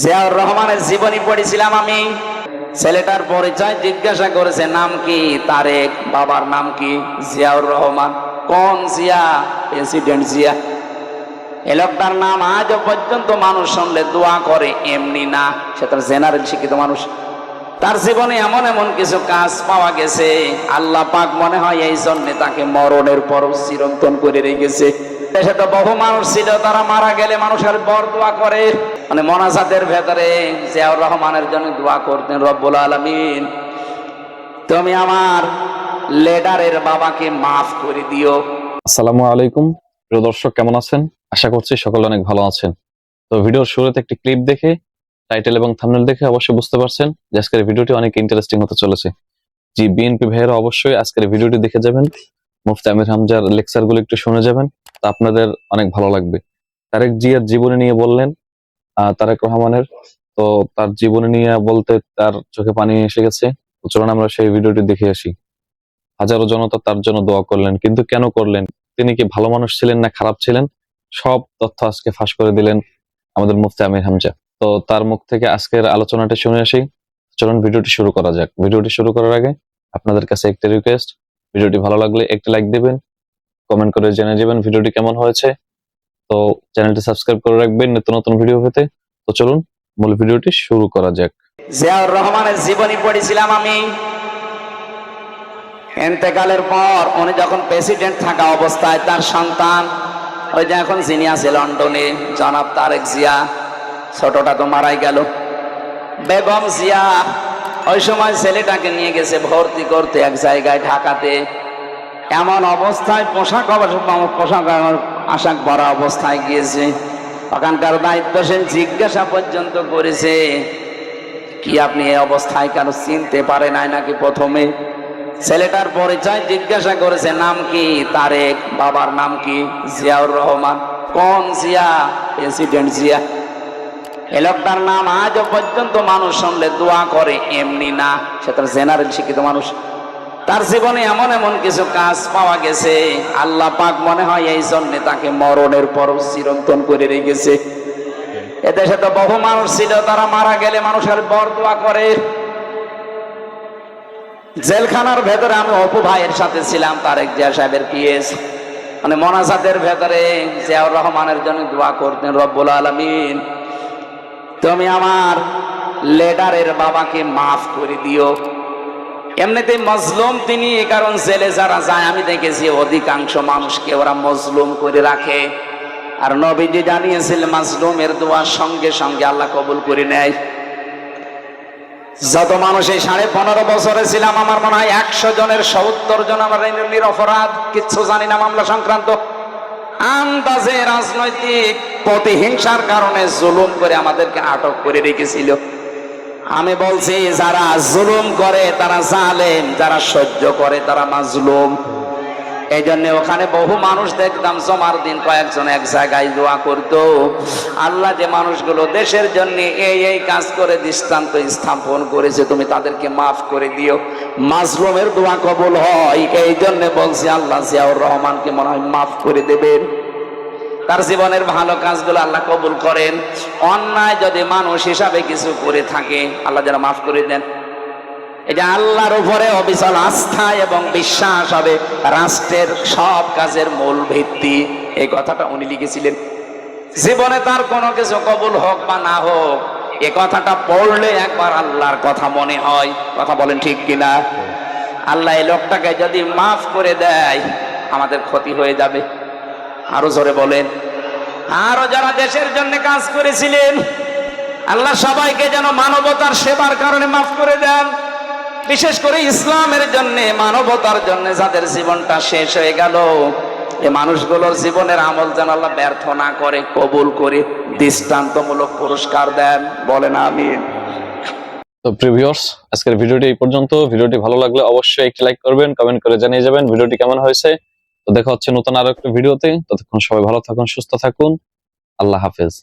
জিয়াউর রহমানের জীবনী পড়েছিলাম আমি। ছেলেটার পরিচয় জিজ্ঞাসা করেছে, নাম কি? তারেক। বাবার নাম কি? জিয়াউর রহমান। কোন জিয়া? প্রেসিডেন্ট জিয়া। এ লোকটার নাম আজও পর্যন্ত মানুষ শুনলে দোয়া করে, এমনি না, সে তার জেনারেল শিক্ষিত মানুষ। তার জীবনে এমন এমন কিছু কাজ পাওয়া গেছে, আল্লাহ পাক মনে হয় এই জন্য তাকে মরণের পর চিরন্তন করে রেখেছে। দেশে তো বহু মানুষ ছিল, তারা মারা গেলে মানুষের বর দোয়া করে, মানে মোনাজাতের ভেতরে জিয়াউর রহমানের জন্য দোয়া করতেন, রব্বুল আলামিন তুমি আমার লিডারের বাবাকে মাফ করে দিও। আসসালামু আলাইকুম প্রিয় দর্শক, কেমন আছেন? আশা করছি সকলে অনেক ভালো আছেন। তো ভিডিওর শুরুতে একটি ক্লিপ দেখে, টাইটেল এবং থাম্বনেল দেখে অবশ্যই বুঝতে পারছেন যে আজকের ভিডিওটি অনেক ইন্টারেস্টিং হতে চলেছে। জি, বিএনপি ভাইয়েরা অবশ্যই আজকের ভিডিওটি দেখে যাবেন, মুফতি আমির হামজার লেকচার গুলো একটু শুনে যাবেন, তা আপনাদের অনেক ভালো লাগবে। তারেক জিয়ার জীবনী নিয়ে বললেন, তারেক রহমানের, তো তার জীবনী নিয়ে বলতে তার চোখে পানি এসে গেছে। তো চলুন আমরা সেই ভিডিওটি দেখে আসি। হাজারো জনতা তার জন্য দোয়া করলেন, কিন্তু কেন করলেন? তিনি কি ভালো মানুষ ছিলেন না খারাপ ছিলেন? সব তথ্য আজকে ফাঁস করে দিলেন আমাদের মুফতি আমির হামজা। তো তার মুখ থেকে আজকের আলোচনাটি শুনে আসি। চলুন ভিডিওটি শুরু করা যাক। ভিডিওটি শুরু করার আগে আপনাদের কাছে একটি রিকোয়েস্ট, ভিডিওটি ভালো লাগলে একটি লাইক দিবেন, কমেন্ট করে জেনে যাবেন ভিডিওটি কেমন হয়েছে। তো চ্যানেলটি সাবস্ক্রাইব করে রাখবেন নিত্য নতুন ভিডিও পেতে। তো চলুন মূল ভিডিওটি শুরু করা যাক। জিয়াউর রহমানের জীবনী পড়েছিলাম আমি। ইন্তেকালের পর উনি যখন প্রেসিডেন্ট থাকা অবস্থায় তার সন্তান, ওই যে এখন যিনি আছে লন্ডনে, জনাব তারেক জিয়া, ছোটটা তো মারাই গেল, বেগম জিয়া, ওই সময় ছেলেটাকে নিয়ে গেছে ভর্তি করতে এক জায়গায় ঢাকাতে। এমন অবস্থায় পোশাক আশাক ভরা অবস্থায় গিয়েছে, ওখানকার দায়িত্বশীল জিজ্ঞাসা পর্যন্ত করেছে, কি আপনি এই অবস্থায় কেন চিনতে পারে নাই নাকি? প্রথমে ছেলেটার পরিচয় জিজ্ঞাসা করেছে, নাম কি? তারেক। বাবার নাম কি? জিয়াউর রহমান। কোন জিয়া? প্রেসিডেন্ট জিয়া। এ লোকটার নাম আজও পর্যন্ত মানুষ শুনলে দোয়া করে, এমনি না, সে তার জেনারেল শিক্ষিত মানুষ। তার জীবনে এমন এমন কিছু কাজ পাওয়া গেছে, আল্লাহ পাক মনে হয় এই জন্য তাকে মরণের পর চিরন্তন করে রেখেছে। এদেশে তো বহু মানুষ ছিল, তারা মারা গেলে মানুষের বর দোয়া করে। জেলখানার ভেতরে আমি অপু ভাইয়ের সাথে ছিলাম, তারেক জিয়া সাহেবের পিএস, মানে মোনাজাতের ভেতরে জিয়াউর রহমানের জন্য দোয়া করতেন, রব্বুল আলামিন তুমি আমার লিডারের বাবাকে মাফ করে দিও। এমনিতে মজলুম তিনি, এ কারণ জেলে যারা যায় আমি দেখেছি অধিকাংশ মানুষকে ওরা মজলুম করে রাখে, আর নবীজি জানিয়েছিল মাজলুমের দোয়া সঙ্গে সঙ্গে আল্লাহ কবুল করে নেয়। যত মানুষ এই 15.5 বছরে ছিলাম, আমার মনে হয় 100 জনের 70 জন আমার নিরপরাধ, কিচ্ছু জানি না মামলা সংক্রান্ত। আন্দাজে রাজনৈতিক প্রতিহিংসার কারণে জুলুম করে আমাদেরকে আটক করে রেখেছিল। আমি বলছি, যারা জুলুম করে তারা জালেম, যারা সহ্য করে তারা মাজলুম। এই জন্য ওখানে বহু মানুষ দেখতাম জমার দিন কয়েকজন এক জায়গায় দোয়া করতো, আল্লাহ যে মানুষগুলো দেশের জন্য এই কাজ করে দৃষ্টান্ত স্থাপন করেছে, তুমি তাদেরকে মাফ করে দিও। মাজলুমের দোয়া কবুল হয়, এই জন্য বলছি আল্লাহ জিয়াউর রহমানকে মনে হয় মাফ করে দেবেন। তার জীবনের ভালো কাজগুলো আল্লাহ কবুল করেন। অন্যায় যদি মানুষ হিসাবে কিছু করে থাকে, আল্লাহ যেন মাফ করে দেন। এটা আল্লাহর উপরে অবিচল আস্থা এবং বিশ্বাস হবে রাষ্ট্রের সব কাজের মূল ভিত্তি। এই কথাটা উনি লিখেছিলেন। জীবনে তার কোনো কিছু কবুল হোক বা না হোক, এ কথাটা পড়লে একবার আল্লাহর কথা মনে হয়। কথা বলেন ঠিক কিনা? আল্লাহ এই লোকটাকে যদি মাফ করে দেয়, আমাদের ক্ষতি হয়ে যাবে। আরো জোরে বলেন। আরো যারা দেশের জন্য কাজ করেছিলেন, আল্লাহ সবাইকে যেন মানবতার সেবার কারণে মাফ করে দেন। বিশেষ করে ইসলামের জন্য, মানবতার জন্য যাদের জীবনটা শেষ হয়ে গেল, এই মানুষগুলোর জীবনের আমল যেন আল্লাহ ব্যর্থ না করে, কবুল করে দৃষ্টান্তমূলক পুরস্কার দেন। বলেন আমিন। তো প্রিয় ভিউয়ার্স, আজকের ভিডিওটি এই পর্যন্ত। ভিডিওটি ভালো লাগলে অবশ্যই একটি লাইক করবেন, কমেন্ট করে জানিয়ে যাবেন ভিডিওটি কেমন হয়েছে। তো দেখা হচ্ছে নতুন আরো একটা ভিডিওতে। ততক্ষণ সবাই ভালো থাকুন, সুস্থ থাকুন। আল্লাহ হাফেজ।